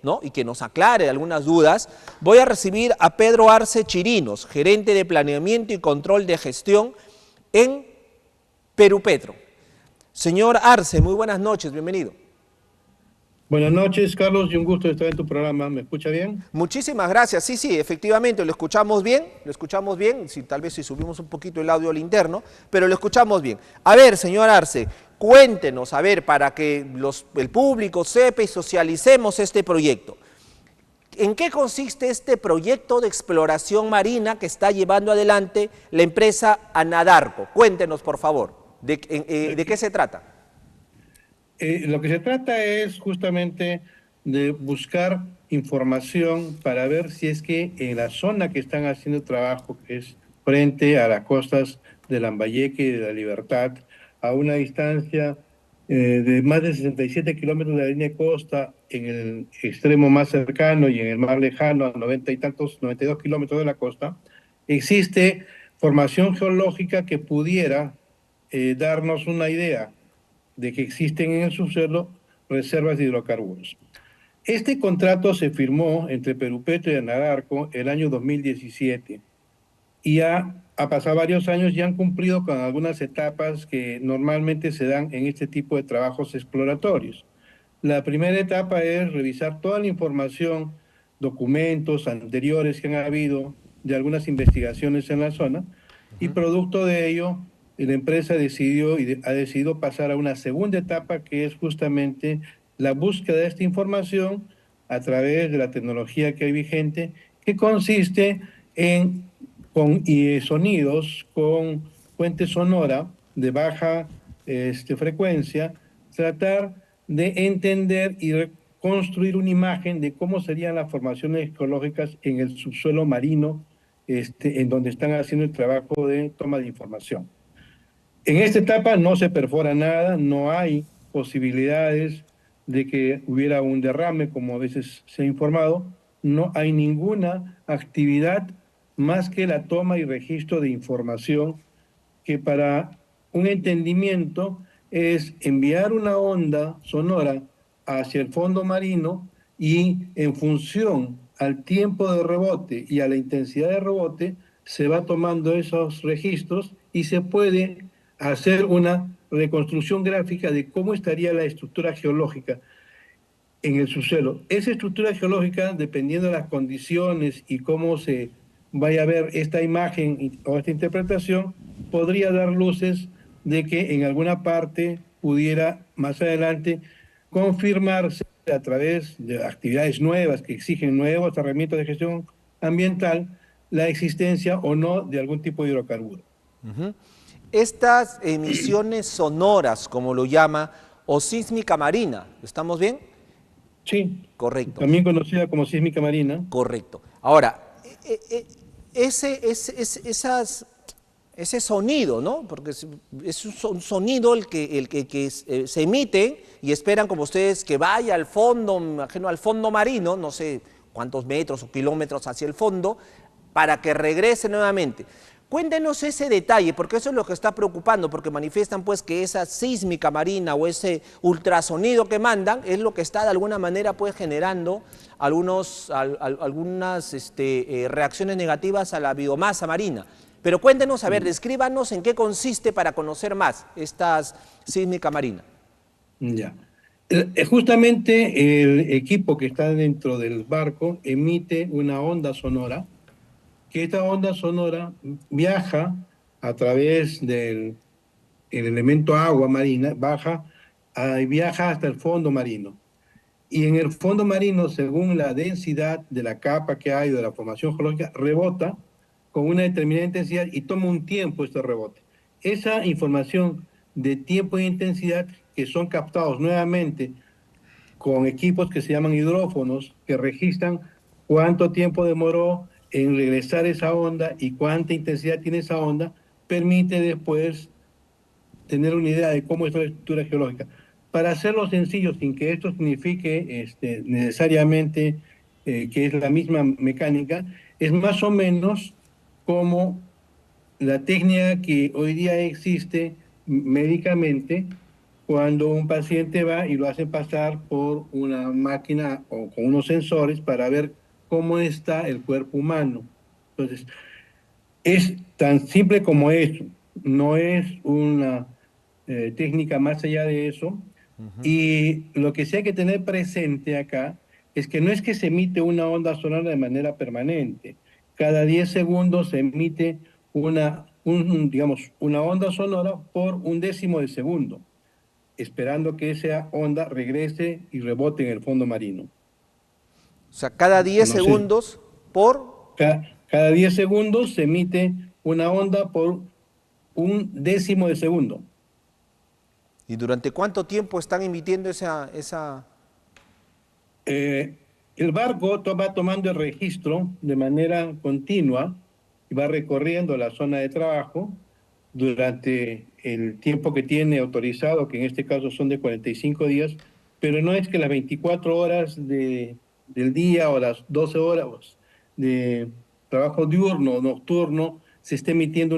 ¿no? Y que nos aclare algunas dudas, voy a recibir a Pedro Arce Chirinos, gerente de Planeamiento y Control de Gestión en Perupetro. Señor Arce, muy buenas noches, bienvenido. Buenas noches, Carlos, y un gusto estar en tu programa. ¿Me escucha bien? Muchísimas gracias. Sí, sí, efectivamente, lo escuchamos bien, si, tal vez si subimos un poquito el audio al interno, pero lo escuchamos bien. A ver, señor Arce, cuéntenos, a ver, para que el público sepa y socialicemos este proyecto. ¿En qué consiste este proyecto de exploración marina que está llevando adelante la empresa Anadarko? Cuéntenos, por favor, ¿de qué se trata? Lo que se trata es justamente de buscar información para ver si es que en la zona que están haciendo trabajo, que es frente a las costas de Lambayeque y de La Libertad, a una distancia de más de 67 kilómetros de la línea de costa, en el extremo más cercano y en el más lejano, a 90 y tantos, 92 kilómetros de la costa, existe formación geológica que pudiera darnos una idea de que existen en el subsuelo reservas de hidrocarburos. Este contrato se firmó entre Perupetro y Anadarko el año 2017 y ha pasado varios años y han cumplido con algunas etapas que normalmente se dan en este tipo de trabajos exploratorios. La primera etapa es revisar toda la información, documentos anteriores que han habido de algunas investigaciones en la zona y producto de ello la empresa ha decidido pasar a una segunda etapa que es justamente la búsqueda de esta información a través de la tecnología que hay vigente, que consiste en con sonidos, con fuente sonora de baja frecuencia, tratar de entender y construir una imagen de cómo serían las formaciones ecológicas en el subsuelo marino, en donde están haciendo el trabajo de toma de información. En esta etapa no se perfora nada, no hay posibilidades de que hubiera un derrame, como a veces se ha informado, no hay ninguna actividad más que la toma y registro de información que para un entendimiento es enviar una onda sonora hacia el fondo marino y en función al tiempo de rebote y a la intensidad de rebote se va tomando esos registros y se puede hacer una reconstrucción gráfica de cómo estaría la estructura geológica en el subsuelo. Esa estructura geológica, dependiendo de las condiciones y cómo se vaya a ver esta imagen o esta interpretación, podría dar luces de que en alguna parte pudiera más adelante confirmarse a través de actividades nuevas que exigen nuevas herramientas de gestión ambiental la existencia o no de algún tipo de hidrocarburo. Estas emisiones sonoras, como lo llama, o sísmica marina, ¿estamos bien? Sí, Correcto, también conocida como sísmica marina. correcto. Ahora, ese sonido, ¿no? Porque es un sonido el que se emite y esperan como ustedes que vaya al fondo, me imagino al fondo marino, no sé cuántos metros o kilómetros hacia el fondo, para que regrese nuevamente. Cuéntenos ese detalle, porque eso es lo que está preocupando, porque manifiestan pues que esa sísmica marina o ese ultrasonido que mandan es lo que está de alguna manera pues generando algunas reacciones negativas a la biomasa marina. Pero cuéntenos, a ver, descríbanos en qué consiste para conocer más esta sísmica marina. Ya. Justamente el equipo que está dentro del barco emite una onda sonora, que esta onda sonora viaja a través del el elemento agua marina, viaja hasta el fondo marino. Y en el fondo marino, según la densidad de la capa que hay de la formación geológica, rebota con una determinada intensidad y toma un tiempo este rebote. Esa información de tiempo e intensidad que son captados nuevamente con equipos que se llaman hidrófonos, que registran cuánto tiempo demoró en regresar esa onda y cuánta intensidad tiene esa onda, permite después tener una idea de cómo es la estructura geológica. Para hacerlo sencillo, sin que esto signifique necesariamente que es la misma mecánica, es más o menos como la técnica que hoy día existe médicamente cuando un paciente va y lo hace pasar por una máquina o con unos sensores para ver cómo está el cuerpo humano. Entonces, es tan simple como eso, no es una técnica más allá de eso. Y lo que sí hay que tener presente acá es que no es que se emite una onda sonora de manera permanente. Cada 10 segundos se emite digamos, una onda sonora por un décimo de segundo, esperando que esa onda regrese y rebote en el fondo marino. O sea, cada 10 No sé, segundos por... cada 10 segundos se emite una onda por un décimo de segundo. ¿Y durante cuánto tiempo están emitiendo esa... El barco va tomando el registro de manera continua y va recorriendo la zona de trabajo durante el tiempo que tiene autorizado, que en este caso son de 45 días, pero no es que las 24 horas del día o las 12 horas de trabajo diurno o nocturno se esté emitiendo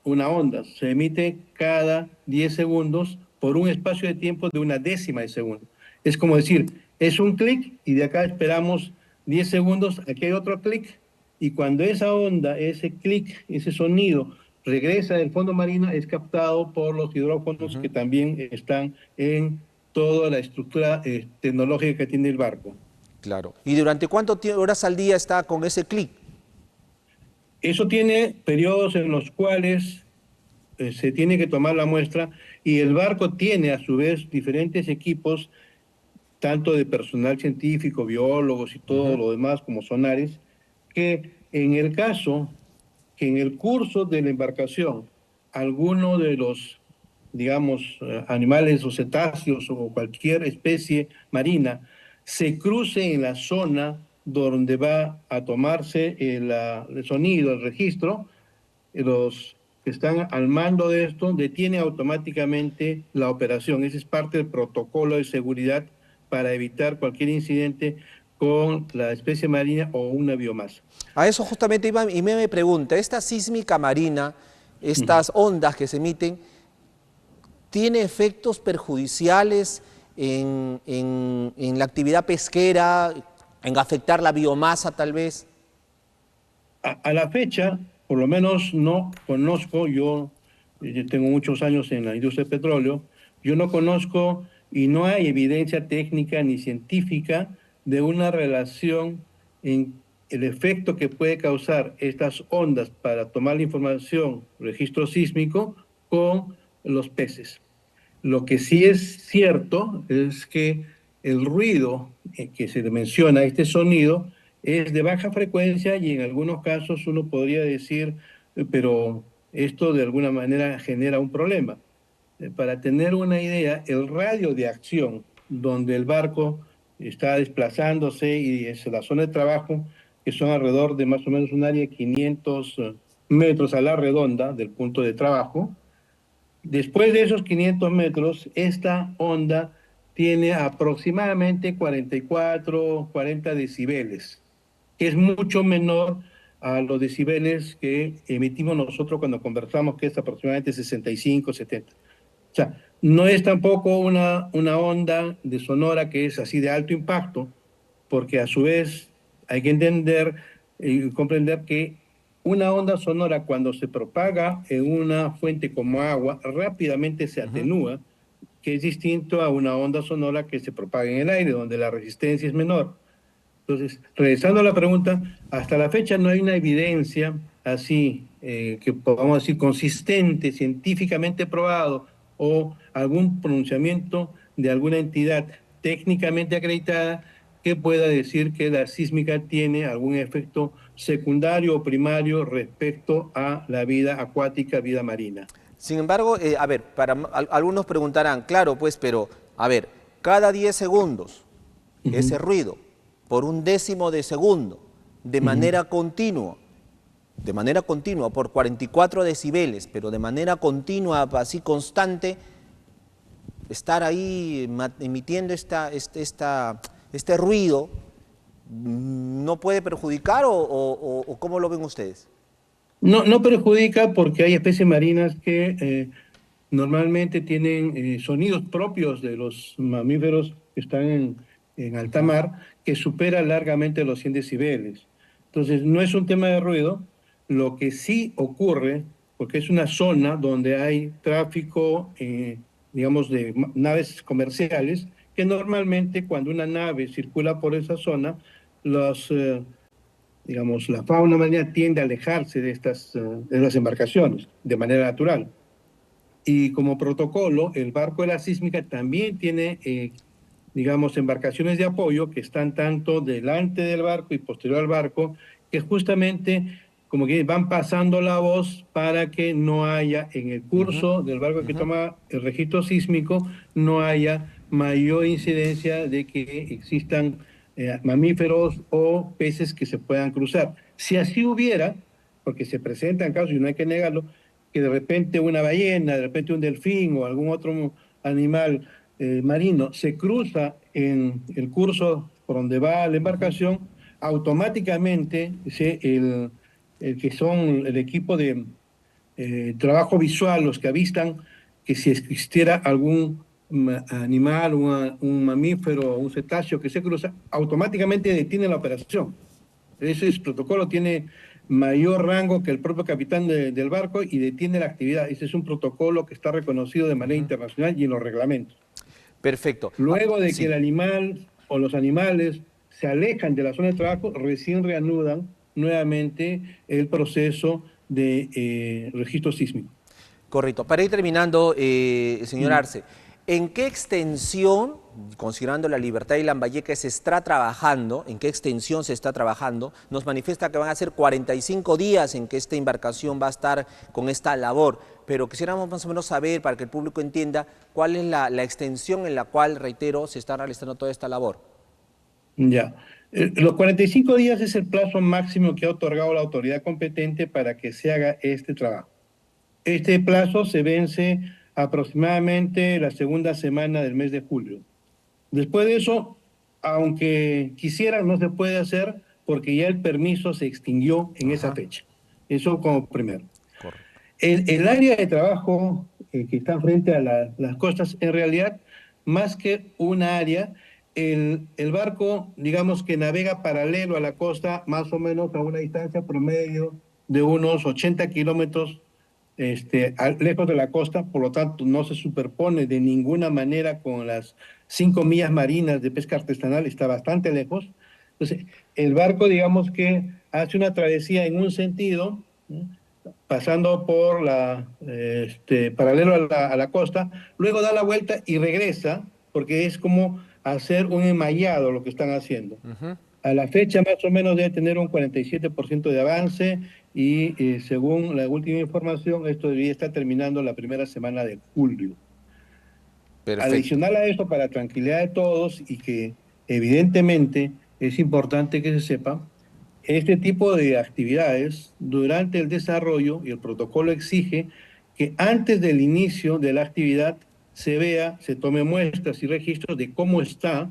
una onda. Se emite cada 10 segundos por un espacio de tiempo de una décima de segundo. Es como decir, es un clic y de acá esperamos 10 segundos, aquí hay otro clic, y cuando esa onda, ese clic, ese sonido regresa del fondo marino, es captado por los hidrófonos que también están en toda la estructura tecnológica que tiene el barco. Claro. ¿Y durante cuántas horas al día está con ese clic? Eso tiene periodos en los cuales se tiene que tomar la muestra y el barco tiene a su vez diferentes equipos tanto de personal científico, biólogos y todo lo demás como sonares, que en el caso que en el curso de la embarcación alguno de los, digamos, animales o cetáceos o cualquier especie marina se cruce en la zona donde va a tomarse el sonido, el registro, los que están al mando de esto detienen automáticamente la operación. Ese es parte del protocolo de seguridad para evitar cualquier incidente con la especie marina o una biomasa. A eso justamente iba y me pregunta, esta sísmica marina, estas ondas que se emiten, ¿tiene efectos perjudiciales en la actividad pesquera, en afectar la biomasa tal vez? A la fecha, por lo menos no conozco, yo tengo muchos años en la industria del petróleo, yo no conozco y no hay evidencia técnica ni científica de una relación en el efecto que puede causar estas ondas para tomar la información, registro sísmico, con los peces. Lo que sí es cierto es que el ruido que se le menciona, este sonido, es de baja frecuencia y en algunos casos uno podría decir, pero esto de alguna manera genera un problema. Para tener una idea, el radio de acción donde el barco está desplazándose y es la zona de trabajo, que son alrededor de más o menos un área de 500 metros a la redonda del punto de trabajo. Después de esos 500 metros, esta onda tiene aproximadamente 44, 40 decibeles, que es mucho menor a los decibeles que emitimos nosotros cuando conversamos, que es aproximadamente 65, 70. O sea, no es tampoco una onda de sonora que es así de alto impacto, porque a su vez hay que entender y comprender que una onda sonora cuando se propaga en una fuente como agua rápidamente se atenúa, que es distinto a una onda sonora que se propaga en el aire, donde la resistencia es menor. Entonces, regresando a la pregunta, hasta la fecha no hay una evidencia así, que podamos decir consistente, científicamente probado, o algún pronunciamiento de alguna entidad técnicamente acreditada que pueda decir que la sísmica tiene algún efecto secundario o primario respecto a la vida acuática, vida marina. Sin embargo, a ver, algunos preguntarán, claro, pues, pero, a ver, cada 10 segundos, ese ruido, por un décimo de segundo, de manera continua, por 44 decibeles, pero de manera continua, así constante, estar ahí emitiendo este ruido, ¿no puede perjudicar o cómo lo ven ustedes? No, no perjudica porque hay especies marinas que normalmente tienen sonidos propios de los mamíferos que están en alta mar, que supera largamente los 100 decibeles. Entonces, no es un tema de ruido. Lo que sí ocurre, porque es una zona donde hay tráfico, digamos, de naves comerciales, que normalmente cuando una nave circula por esa zona, digamos, la fauna marina tiende a alejarse de las embarcaciones de manera natural. Y como protocolo, el barco de la sísmica también tiene, digamos, embarcaciones de apoyo que están tanto delante del barco y posterior al barco, que justamente como que van pasando la voz para que no haya, en el Ujú, curso del barco que ujú. toma el registro sísmico, no haya mayor incidencia de que existan mamíferos o peces que se puedan cruzar. Si así hubiera, porque se presentan casos y no hay que negarlo, que de repente una ballena, de repente un delfín o algún otro animal marino se cruza en el curso por donde va la embarcación, automáticamente el que son el equipo de trabajo visual, los que avistan que si existiera algún animal, un mamífero, un cetáceo que se cruza, automáticamente detiene la operación. Ese protocolo tiene mayor rango que el propio capitán del barco y detiene la actividad. Ese es un protocolo que está reconocido de manera internacional y en los reglamentos. Perfecto. Luego de que Sí. el animal o los animales se alejan de la zona de trabajo, recién reanudan nuevamente el proceso de registro sísmico. Correcto. Para ir terminando, señor Mm. Arce, ¿en qué extensión, considerando la Libertad y Lambayeque, se está trabajando? ¿En qué extensión se está trabajando? Nos manifiesta que van a ser 45 días en que esta embarcación va a estar con esta labor, pero quisiéramos más o menos saber, para que el público entienda, cuál es la extensión en la cual, reitero, se está realizando toda esta labor. Ya. Los 45 días es el plazo máximo que ha otorgado la autoridad competente para que se haga este trabajo. Este plazo se vence aproximadamente la segunda semana del mes de julio. Después de eso, aunque quisiera, no se puede hacer porque ya el permiso se extinguió en esa Ajá, fecha. Eso como primero. correcto. El área de trabajo que está frente a las costas, en realidad, más que una área, el barco, digamos que navega paralelo a la costa, más o menos a una distancia promedio de unos 80 kilómetros lejos de la costa, por lo tanto no se superpone de ninguna manera con las 5 millas marinas de pesca artesanal, está bastante lejos. Entonces, el barco, digamos que hace una travesía en un sentido, ¿no?, pasando por paralelo a la costa, luego da la vuelta y regresa, porque es como hacer un enmayado lo que están haciendo. Ujú. A la fecha más o menos debe tener un 47% de avance y según la última información, esto debería estar terminando la primera semana de julio. Perfecto. Adicional a eso, para tranquilidad de todos y que evidentemente es importante que se sepa, este tipo de actividades durante el desarrollo, y el protocolo exige que antes del inicio de la actividad se vea, se tome muestras y registros de cómo está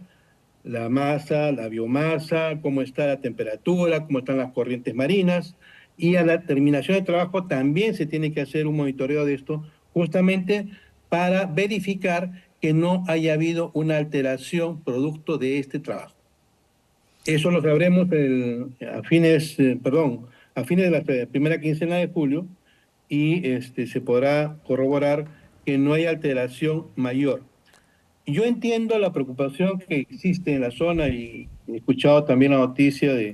la masa, la biomasa, cómo está la temperatura, cómo están las corrientes marinas, y a la terminación del trabajo también se tiene que hacer un monitoreo de esto, justamente para verificar que no haya habido una alteración producto de este trabajo. Eso lo sabremos a fines de la primera quincena de julio y se podrá corroborar que no hay alteración mayor. Yo entiendo la preocupación que existe en la zona y he escuchado también la noticia de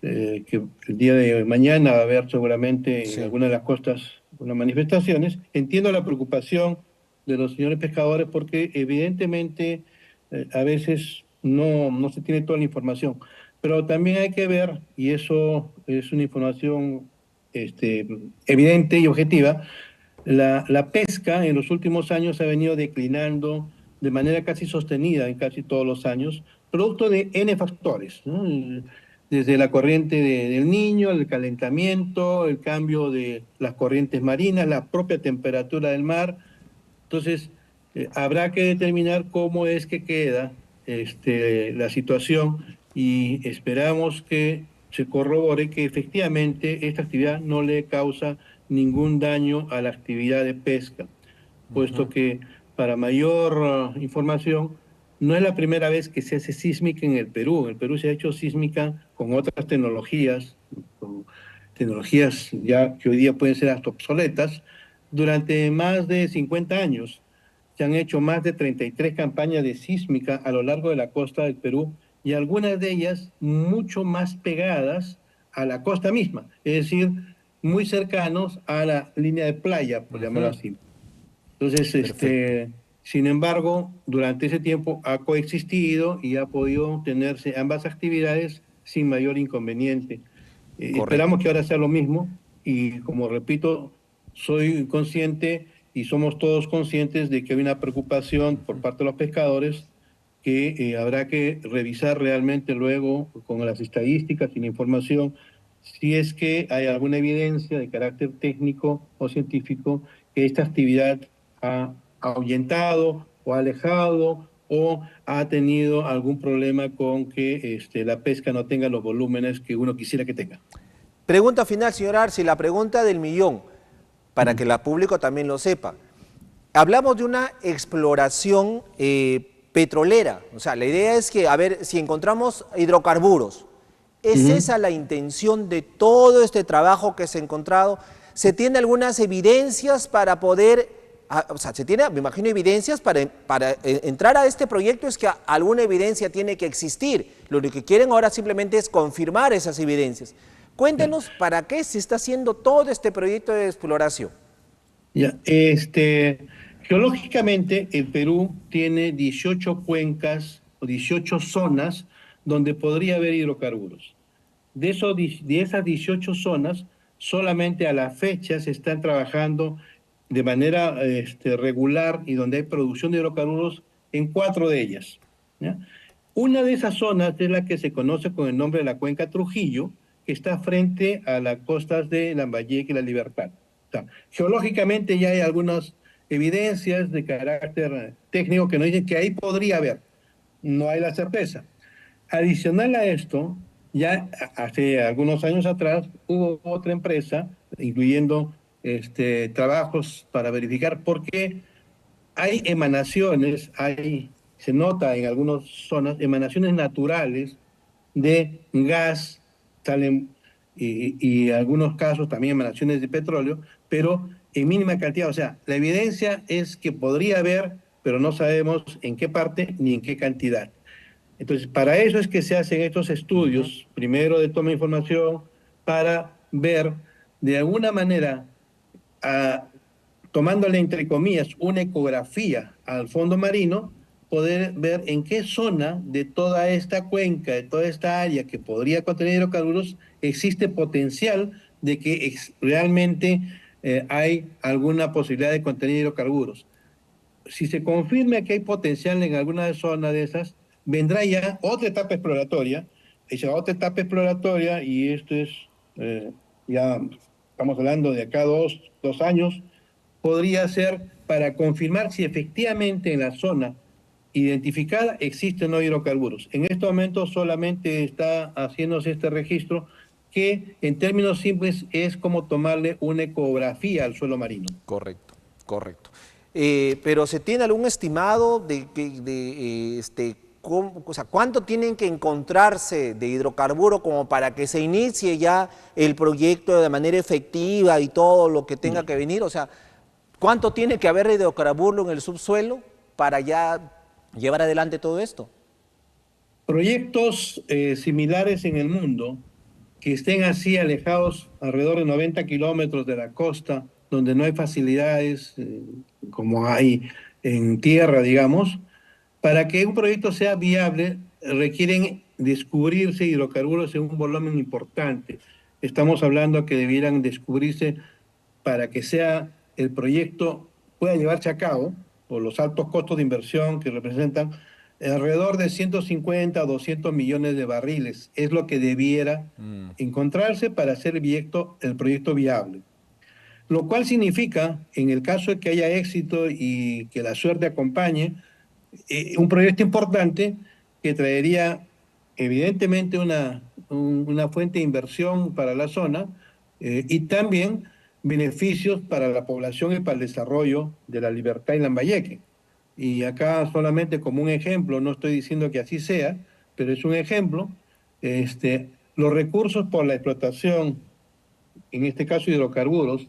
que el día de mañana va a haber seguramente en Sí. algunas de las costas unas manifestaciones. Entiendo la preocupación de los señores pescadores porque evidentemente a veces no se tiene toda la información, pero también hay que ver, y eso es una información evidente y objetiva, la pesca en los últimos años ha venido declinando de manera casi sostenida en casi todos los años, producto de N factores, ¿no? Desde la corriente del Niño, el calentamiento, el cambio de las corrientes marinas, la propia temperatura del mar. Entonces, habrá que determinar cómo es que queda la situación y esperamos que se corrobore que efectivamente esta actividad no le causa ningún daño a la actividad de pesca. puesto que para mayor información, no es la primera vez que se hace sísmica en el Perú. En el Perú se ha hecho sísmica con otras tecnologías, con tecnologías ya que hoy día pueden ser hasta obsoletas, durante más de 50 años. Se han hecho más de 33 campañas de sísmica a lo largo de la costa del Perú y algunas de ellas mucho más pegadas a la costa misma, es decir, muy cercanos a la línea de playa, por llamarlo Ujú. así. Entonces, Perfecto. sin embargo, durante ese tiempo ha coexistido y ha podido tenerse ambas actividades sin mayor inconveniente. Esperamos Correcto. que ahora sea lo mismo y, como repito, soy consciente y somos todos conscientes de que hay una preocupación por parte de los pescadores que habrá que revisar realmente luego con las estadísticas y la información si es que hay alguna evidencia de carácter técnico o científico que esta actividad ha ahuyentado o ha alejado o ha tenido algún problema con que la pesca no tenga los volúmenes que uno quisiera que tenga. Pregunta final, señor Arce, la pregunta del millón, para que Mm. el público también lo sepa. Hablamos de una exploración petrolera, o sea, la idea es que, a ver, si encontramos hidrocarburos, ¿es Ujú. esa la intención de todo este trabajo que se ha encontrado? ¿Se tiene algunas evidencias para poder, o sea, se tiene, me imagino, evidencias para entrar a este proyecto? Es que alguna evidencia tiene que existir. Lo que quieren ahora simplemente es confirmar esas evidencias. Ya, Cuéntenos para qué se está haciendo todo este proyecto de exploración. ya. Geológicamente, el Perú tiene 18 cuencas o 18 zonas donde podría haber hidrocarburos. De esas 18 zonas, solamente a la fecha se están trabajando de manera regular y donde hay producción de hidrocarburos en 4 de ellas. ¿Ya? Una de esas zonas es la que se conoce con el nombre de la Cuenca Trujillo, que está frente a las costas de Lambayeque y La Libertad. O sea, geológicamente ya hay algunas evidencias de carácter técnico que nos dicen que ahí podría haber. No hay la certeza. Adicional a esto, ya hace algunos años atrás hubo otra empresa, incluyendo trabajos para verificar por qué hay emanaciones, se nota en algunas zonas emanaciones naturales de gas, salen y en algunos casos también emanaciones de petróleo, pero en mínima cantidad. O sea, la evidencia es que podría haber, pero no sabemos en qué parte ni en qué cantidad. Entonces, para eso es que se hacen estos Ujú. estudios, primero de toma de información, para ver de alguna manera, a, tomándole entre comillas una ecografía al fondo marino, poder ver en qué zona de toda esta cuenca, de toda esta área que podría contener hidrocarburos, existe potencial de que realmente hay alguna posibilidad de contener hidrocarburos. Si se confirma que hay potencial en alguna zona de esas, vendrá ya otra etapa exploratoria, esa otra etapa exploratoria, y esto es, ya estamos hablando de acá 2 años, podría ser para confirmar si efectivamente en la zona identificada existen no hidrocarburos. En este momento solamente está haciéndose este registro que en términos simples es como tomarle una ecografía al suelo marino. Correcto, correcto. Pero ¿se tiene algún estimado o sea, cuánto tienen que encontrarse de hidrocarburo como para que se inicie ya el proyecto de manera efectiva y todo lo que tenga que venir? O sea, ¿cuánto tiene que haber de hidrocarburo en el subsuelo para ya llevar adelante todo esto? Proyectos similares en el mundo que estén así alejados alrededor de 90 kilómetros de la costa, donde no hay facilidades como hay en tierra, digamos, para que un proyecto sea viable requieren descubrirse hidrocarburos en un volumen importante. Estamos hablando que debieran descubrirse para que sea el proyecto pueda llevarse a cabo por los altos costos de inversión que representan alrededor de 150 a 200 millones de barriles. Es lo que debiera encontrarse para hacer el proyecto viable. Lo cual significa, en el caso de que haya éxito y que la suerte acompañe, un proyecto importante que traería evidentemente una fuente de inversión para la zona y también beneficios para la población y para el desarrollo de la Libertad y Lambayeque. Y acá solamente como un ejemplo, no estoy diciendo que así sea, pero es un ejemplo, los recursos por la explotación, en este caso hidrocarburos,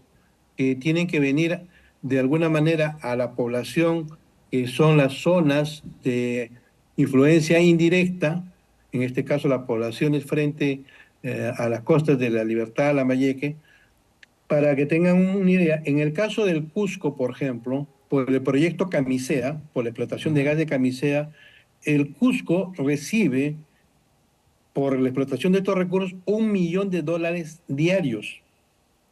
tienen que venir de alguna manera a la población, que son las zonas de influencia indirecta, en este caso las poblaciones frente a las costas de la Libertad, Lambayeque, para que tengan una idea. En el caso del Cusco, por ejemplo, por el proyecto Camisea, por la explotación de gas de Camisea, el Cusco recibe, por la explotación de estos recursos, $1 millón diarios.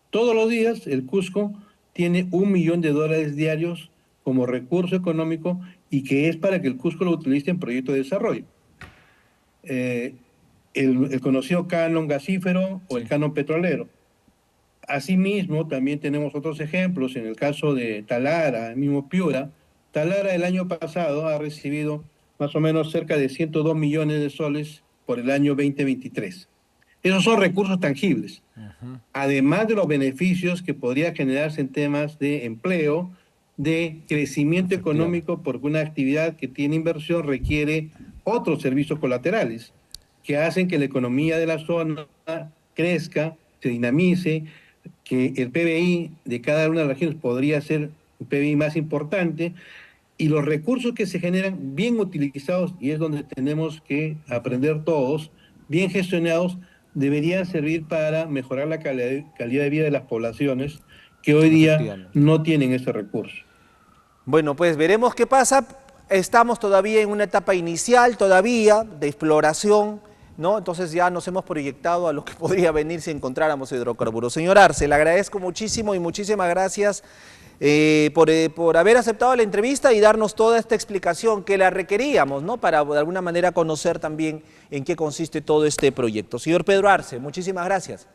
Todos los días el Cusco tiene $1 millón diarios como recurso económico y que es para que el Cusco lo utilice en proyectos de desarrollo. El conocido canon gasífero o el canon petrolero. Asimismo, también tenemos otros ejemplos. En el caso de Talara, el mismo Piura, Talara el año pasado ha recibido más o menos cerca de 102 millones de soles por el año 2023. Esos son recursos tangibles, además de los beneficios que podría generarse en temas de empleo, de crecimiento económico, porque una actividad que tiene inversión requiere otros servicios colaterales que hacen que la economía de la zona crezca, se dinamice, que el PBI de cada una de las regiones podría ser un PBI más importante, y los recursos que se generan bien utilizados, y es donde tenemos que aprender todos, bien gestionados, deberían servir para mejorar la calidad de vida de las poblaciones que hoy día no tienen ese recurso. Bueno, pues veremos qué pasa. Estamos todavía en una etapa inicial todavía de exploración, ¿no? Entonces ya nos hemos proyectado a lo que podría venir si encontráramos hidrocarburos. Señor Arce, le agradezco muchísimo y muchísimas gracias por haber aceptado la entrevista y darnos toda esta explicación que la requeríamos, ¿no? Para de alguna manera conocer también en qué consiste todo este proyecto. Señor Pedro Arce, muchísimas gracias.